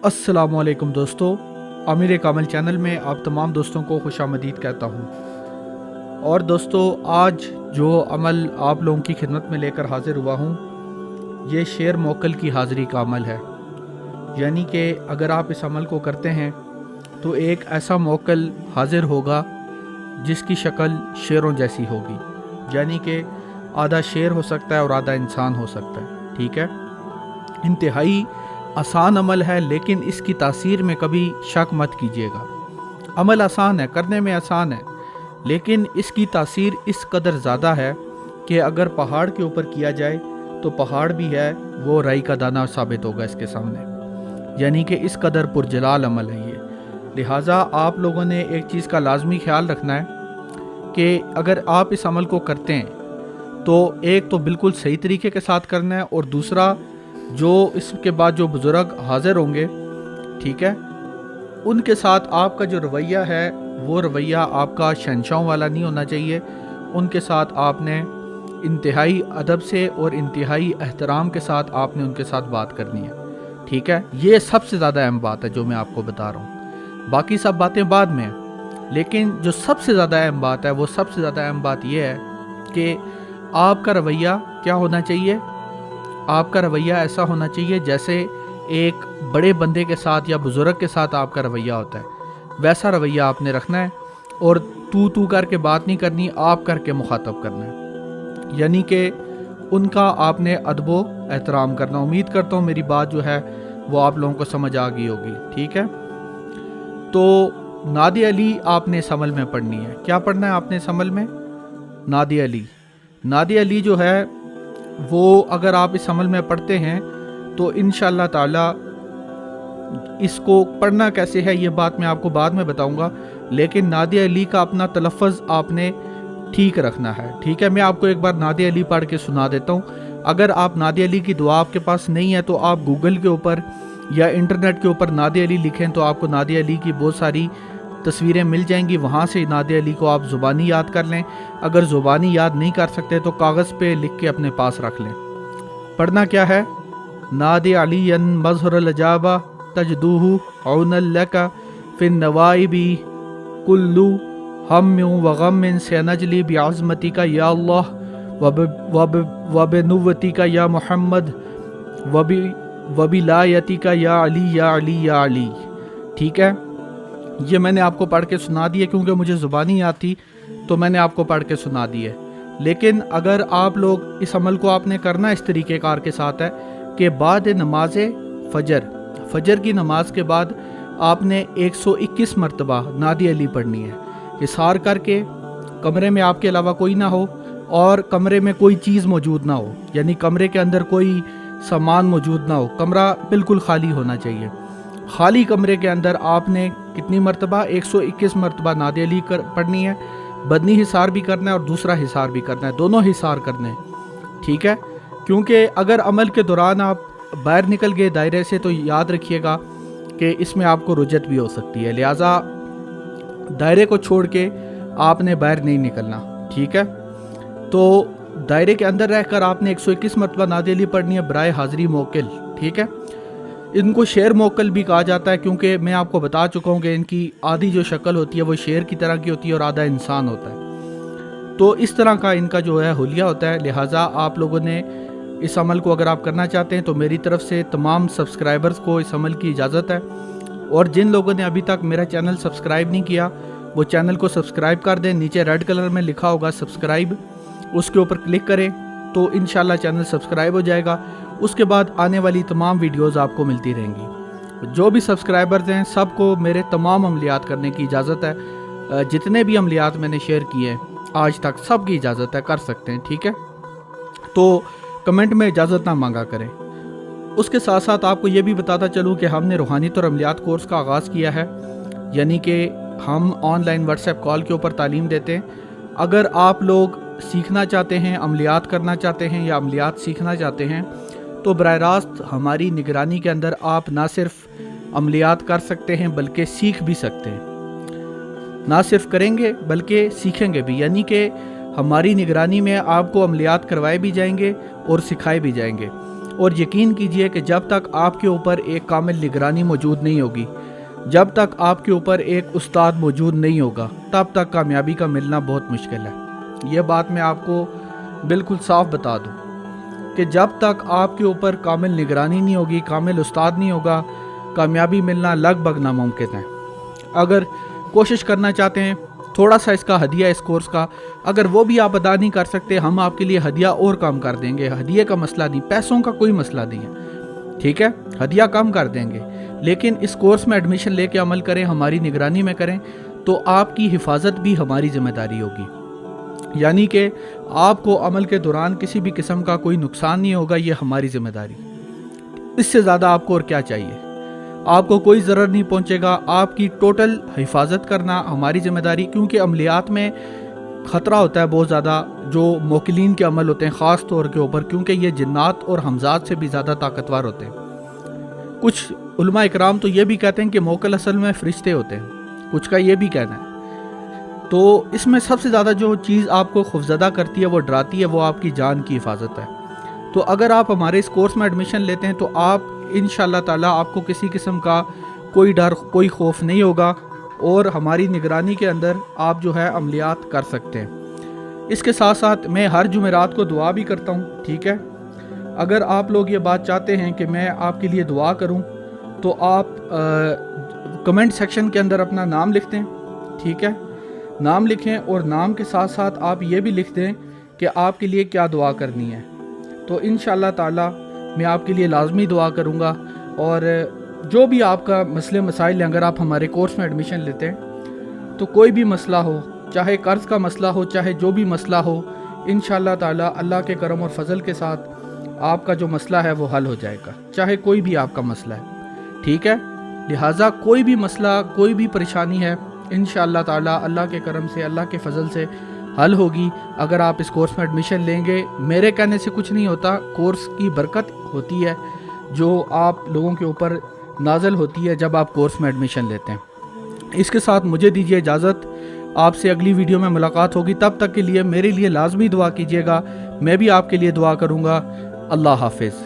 अस्सलामुअलैकुम दोस्तों, आमिर कामिल चैनल में आप तमाम दोस्तों को खुशामदीद कहता हूँ। और दोस्तों, आज जो अमल आप लोगों की खिदमत में लेकर हाज़िर हुआ हूँ, ये शेर मोकल की हाज़िरी का अमल है। यानी कि अगर आप इस अमल को करते हैं तो एक ऐसा मोकल हाज़िर होगा जिसकी शक्ल शेरों जैसी होगी। यानी कि आधा शेर हो सकता है और आधा इंसान हो सकता है। ठीक है, इंतहाई आसान अमल है, लेकिन इसकी तासीर में कभी शक मत कीजिएगा। अमल आसान है, करने में आसान है, लेकिन इसकी तासीर इस कदर ज़्यादा है कि अगर पहाड़ के ऊपर किया जाए तो पहाड़ भी है वो राई का दाना साबित होगा इसके सामने। यानी कि इस कदर पुरजलाल अमल है ये। लिहाजा आप लोगों ने एक चीज़ का लाजमी ख्याल रखना है कि अगर आप इस अमल को करते हैं तो एक तो बिल्कुल सही तरीके के साथ करना है, और दूसरा जो इसके बाद जो बुज़ुर्ग हाज़िर होंगे, ठीक है, उनके साथ आपका जो रवैया है वो रवैया आपका शहंशाहों वाला नहीं होना चाहिए। उनके साथ आपने इंतहाई अदब से और इंतहाई एहतराम के साथ आपने उनके साथ बात करनी है। ठीक है, ये सबसे ज़्यादा अहम बात है जो मैं आपको बता रहा हूँ। बाकी सब बातें बाद में हैं, लेकिन जो सबसे ज़्यादा अहम बात है वो सबसे ज़्यादा अहम बात ये है कि आपका रवैया क्या होना चाहिए। आपका रवैया ऐसा होना चाहिए जैसे एक बड़े बंदे के साथ या बुज़ुर्ग के साथ आपका रवैया होता है, वैसा रवैया आपने रखना है। और तू करके बात नहीं करनी, आप करके मुखातब करना है। यानी कि उनका आपने अदबो एहतराम करना। उम्मीद करता हूँ मेरी बात जो है वो आप लोगों को समझ आ गई होगी। ठीक है, तो नादी अली आपने इस अमल में पढ़नी है। क्या पढ़ना है आपने इस अमल में? नादी अली। नादी अली जो है वो अगर आप इस अमल में पढ़ते हैं तो इंशाअल्लाह ताला, इसको पढ़ना कैसे है ये बात मैं आपको बाद में बताऊंगा, लेकिन नादी अली का अपना तलफ़्फ़ुज़ आपने ठीक रखना है। ठीक है, मैं आपको एक बार नादी अली पढ़ के सुना देता हूँ। अगर आप नादी अली की दुआ आपके पास नहीं है तो आप गूगल के ऊपर या इंटरनेट के ऊपर नादी अली लिखें तो आपको नादी अली की बहुत सारी तस्वीरें मिल जाएंगी। वहाँ से नादी अली को आप ज़ुबानी याद कर लें। अगर ज़ुबानी याद नहीं कर सकते तो कागज़ पे लिख के अपने पास रख लें। पढ़ना क्या है? नादी अलीयन मज़हरुल अजाबा तजदूहु औनल्लका फिन नवाइबी कुल्लु हम्मिन व गम्मिन सनजली बिअज़मतिका या अल्लाह व बिनुव्वतिका या मुहम्मद व बिलायतिका या अली या अली या अली। ठीक है, ये मैंने आपको पढ़ के सुना दी है क्योंकि मुझे ज़ुबानी याद थी तो मैंने आपको पढ़ के सुना दी है। लेकिन अगर आप लोग इस अमल को आपने करना इस तरीके कार के साथ है कि बाद नमाज फजर की नमाज के बाद आपने 121 मरतबा नादी अली पढ़नी है। हिसार करके कमरे में आपके अलावा कोई ना हो और कमरे में कोई चीज़ मौजूद ना हो, यानी कमरे के अंदर कोई सामान मौजूद ना हो, कमरा बिल्कुल खाली होना चाहिए। खाली कमरे के अंदर आपने कितनी मरतबा? 121 मरतबा नादी अली पढ़नी है। बदनी हिसार भी करना है और दूसरा हिसार भी करना है, दोनों हिसार करने हैं। ठीक है, क्योंकि अगर अमल के दौरान आप बाहर निकल गए दायरे से तो याद रखिएगा कि इसमें आपको रुजत भी हो सकती है। लिहाजा दायरे को छोड़ के आपने बाहर नहीं निकलना। ठीक है, तो दायरे के अंदर रहकर आपने 121 मरतबा नादी अली पढ़नी है बराए हाज़िरी मोकल। ठीक है, इनको शेर मोकल भी कहा जाता है क्योंकि मैं आपको बता चुका हूँ कि इनकी आधी जो शक्ल होती है वो शेर की तरह की होती है और आधा इंसान होता है। तो इस तरह का इनका जो है हुलिया होता है। लिहाजा आप लोगों ने इस अमल को अगर आप करना चाहते हैं तो मेरी तरफ से तमाम सब्सक्राइबर्स को इस अमल की इजाज़त है। और जिन लोगों ने अभी तक मेरा चैनल सब्सक्राइब नहीं किया वो चैनल को सब्सक्राइब कर दें। नीचे रेड कलर में लिखा होगा सब्सक्राइब, उसके ऊपर क्लिक करें तो इंशाल्लाह चैनल सब्सक्राइब हो जाएगा। उसके बाद आने वाली तमाम वीडियोस आपको मिलती रहेंगी। जो भी सब्सक्राइबर्स हैं सबको मेरे तमाम अमलियात करने की इजाज़त है। जितने भी अमलियात मैंने शेयर किए हैं आज तक सबकी इजाज़त है, कर सकते हैं। ठीक है, तो कमेंट में इजाज़त ना मांगा करें। उसके साथ साथ आपको ये भी बताता चलूँ कि हमने रूहानियत और अमलियात कोर्स का आगाज़ किया है, यानी कि हम ऑनलाइन व्हाट्सएप कॉल के ऊपर तालीम देते हैं। अगर आप लोग सीखना चाहते हैं, अमलियात करना चाहते हैं या अमलियात सीखना चाहते हैं तो बराह रास्त हमारी निगरानी के अंदर आप ना सिर्फ अमलियात कर सकते हैं बल्कि सीख भी सकते हैं। ना सिर्फ करेंगे बल्कि सीखेंगे भी, यानी कि हमारी निगरानी में आपको अमलियात करवाए भी जाएंगे और सिखाए भी जाएंगे। اور یقین کیجئے کہ جب تک آپ کے اوپر ایک کامل نگرانی موجود نہیں ہوگی، جب تک آپ کے اوپر ایک استاد موجود نہیں ہوگا، تب تک کامیابی کا ملنا بہت مشکل ہے۔ یہ بات میں آپ کو بالکل صاف بتا دوں کہ جب تک آپ کے اوپر کامل نگرانی نہیں ہوگی، کامل استاد نہیں ہوگا، کامیابی ملنا لگ بھگ ناممکن ہے۔ اگر کوشش کرنا چاہتے ہیں تھوڑا سا اس کا ہدیہ اس کورس کا، اگر وہ بھی آپ ادا نہیں کر سکتے، ہم آپ کے لیے ہدیہ اور کم کر دیں گے۔ ہدیے کا مسئلہ نہیں، پیسوں کا کوئی مسئلہ نہیں ہے، ٹھیک ہے، ہدیہ کم کر دیں گے، لیکن اس کورس میں ایڈمیشن لے کے عمل کریں، ہماری نگرانی میں کریں، تو آپ کی حفاظت بھی ہماری ذمہ داری ہوگی۔ یعنی کہ آپ کو عمل کے دوران کسی بھی قسم کا کوئی نقصان نہیں ہوگا، یہ ہماری ذمہ داری۔ اس سے زیادہ آپ کو اور کیا چاہیے؟ آپ کو کوئی ضرر نہیں پہنچے گا، آپ کی ٹوٹل حفاظت کرنا ہماری ذمہ داری، کیونکہ عملیات میں خطرہ ہوتا ہے بہت زیادہ، جو موکلین کے عمل ہوتے ہیں خاص طور کے اوپر، کیونکہ یہ جنات اور حمزات سے بھی زیادہ طاقتور ہوتے ہیں۔ کچھ علماء اکرام تو یہ بھی کہتے ہیں کہ موکل اصل میں فرشتے ہوتے ہیں، کچھ کا یہ بھی کہنا ہے۔ تو اس میں سب سے زیادہ جو چیز آپ کو خوفزدہ کرتی ہے، وہ ڈراتی ہے، وہ آپ کی جان کی حفاظت ہے۔ تو اگر آپ ہمارے اس کورس میں ایڈمیشن لیتے ہیں تو آپ انشاءاللہ تعالیٰ آپ کو کسی قسم کا کوئی ڈر، کوئی خوف نہیں ہوگا، اور ہماری نگرانی کے اندر آپ جو ہے عملیات کر سکتے ہیں۔ اس کے ساتھ ساتھ میں ہر جمعرات کو دعا بھی کرتا ہوں، ٹھیک ہے۔ اگر آپ لوگ یہ بات چاہتے ہیں کہ میں آپ کے لیے دعا کروں تو آپ کمنٹ سیکشن کے اندر اپنا نام لکھ دیں، ٹھیک ہے، نام لکھیں، اور نام کے ساتھ ساتھ آپ یہ بھی لکھ دیں کہ آپ کے لیے کیا دعا کرنی ہے، تو انشاءاللہ تعالی میں آپ کے لیے لازمی دعا کروں گا۔ اور جو بھی آپ کا مسئلے مسائل ہیں، اگر آپ ہمارے کورس میں ایڈمیشن لیتے ہیں تو کوئی بھی مسئلہ ہو، چاہے قرض کا مسئلہ ہو، چاہے جو بھی مسئلہ ہو، انشاءاللہ تعالی اللہ کے کرم اور فضل کے ساتھ آپ کا جو مسئلہ ہے وہ حل ہو جائے گا، چاہے کوئی بھی آپ کا مسئلہ ہے، ٹھیک ہے۔ لہٰذا کوئی بھی مسئلہ، کوئی بھی پریشانی ہے، انشاءاللہ تعالی اللہ کے کرم سے، اللہ کے فضل سے حل ہوگی اگر آپ اس کورس میں ایڈمیشن لیں گے۔ میرے کہنے سے کچھ نہیں ہوتا، کورس کی برکت ہوتی ہے جو آپ لوگوں کے اوپر نازل ہوتی ہے جب آپ کورس میں ایڈمیشن لیتے ہیں۔ اس کے ساتھ مجھے دیجیے اجازت، آپ سے اگلی ویڈیو میں ملاقات ہوگی، تب تک کے لیے میرے لیے لازمی دعا کیجیے گا، میں بھی آپ کے لیے دعا کروں گا۔ اللہ حافظ۔